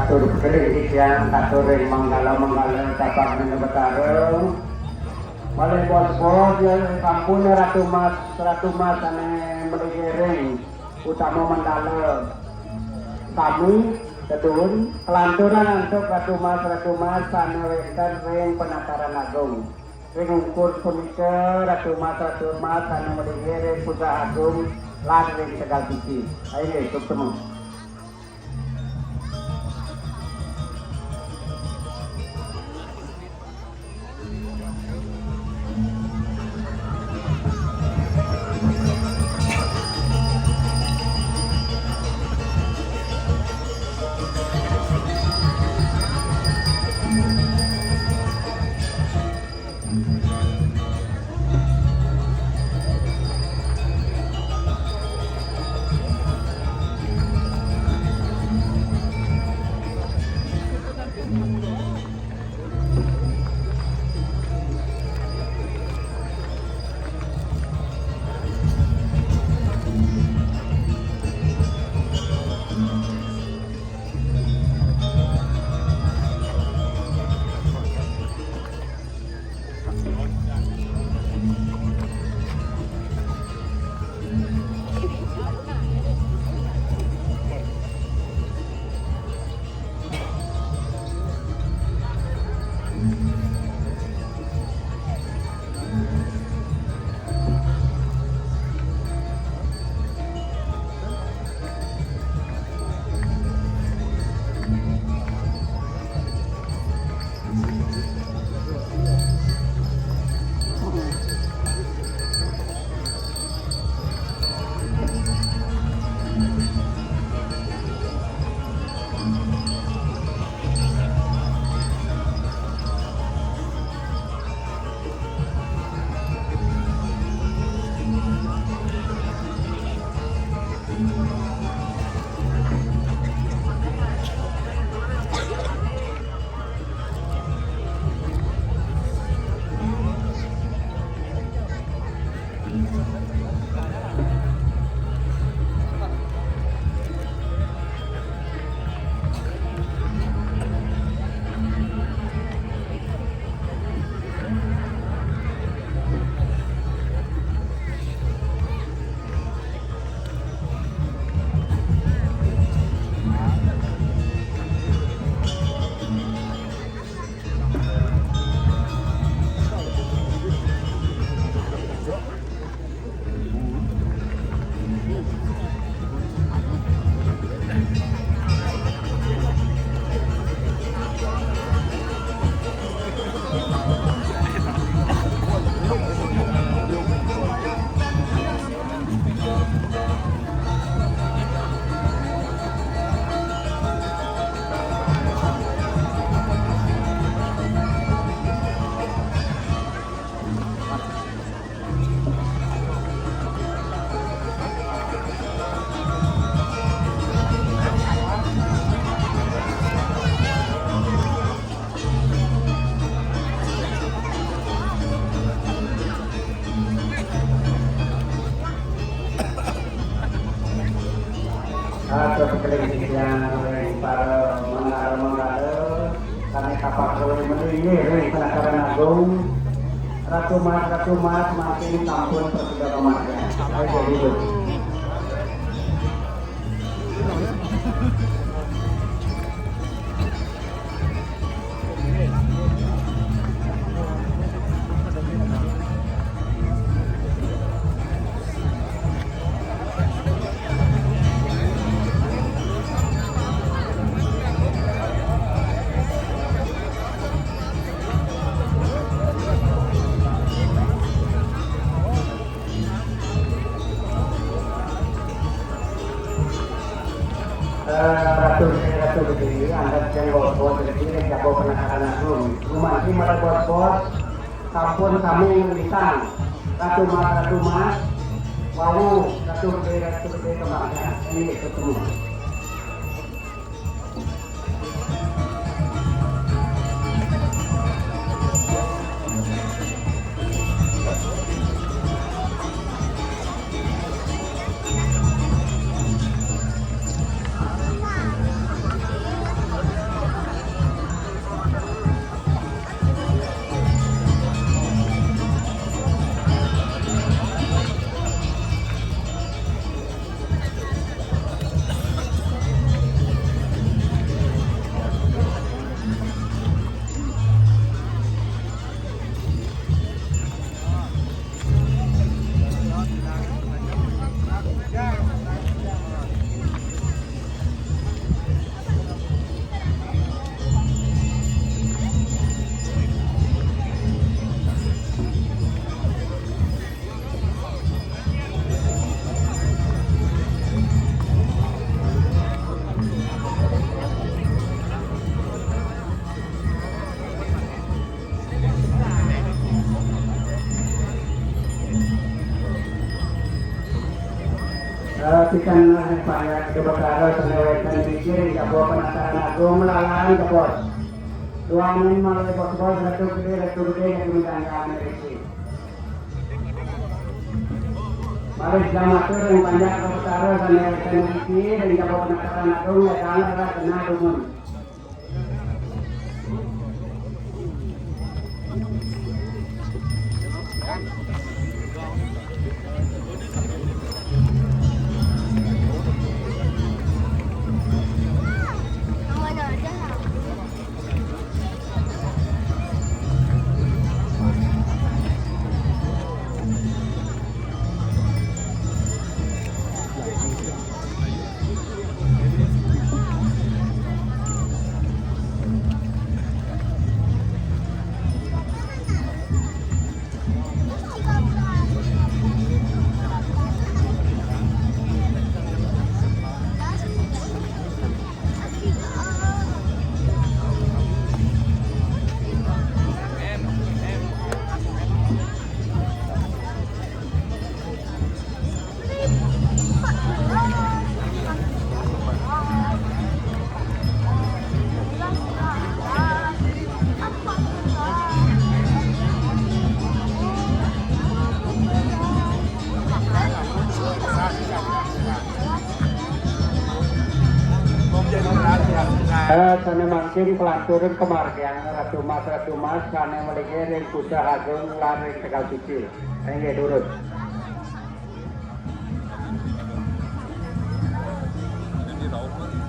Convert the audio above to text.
Katur kering yang katur manggala tapak bareng. Oleh bos-bos kampung Ratu Mas ane meliring utama mandala. Kami kedun kelanturan untuk Ratu Mas ane wenten ring penataran agung. Ring ukur punika Ratu Mas ane meliring putra agung lan ring Tegal Sisi. Ayo ketemu. Atau sekali yang para manggala kami kapak oleh melihat penataran agung Ratu Mas makin tampun persudah kemarga. Ayo hidup. Ratu begini, anda yang bos-bos begini, jago penataran agung. Rumah ini malah bos-bos, kampung kami lisan. Ratu Mas, wow, Ratu gede kemana? Ini ketemu. pastikan supaya kebakaran penewetan pikir ya buat penasaran aku melalui ke bos. Tuangin malah bos ratu gede yang menjangan resi. Mari selamat sore yang panjang kebakaran penewetan pikir ya buat penasaran aku ya jangan kena dumun. Sana mancing pelaturan kemargian Ratu Mas sana melihat yang usaha agung lari Tegal Suci. Ini durut.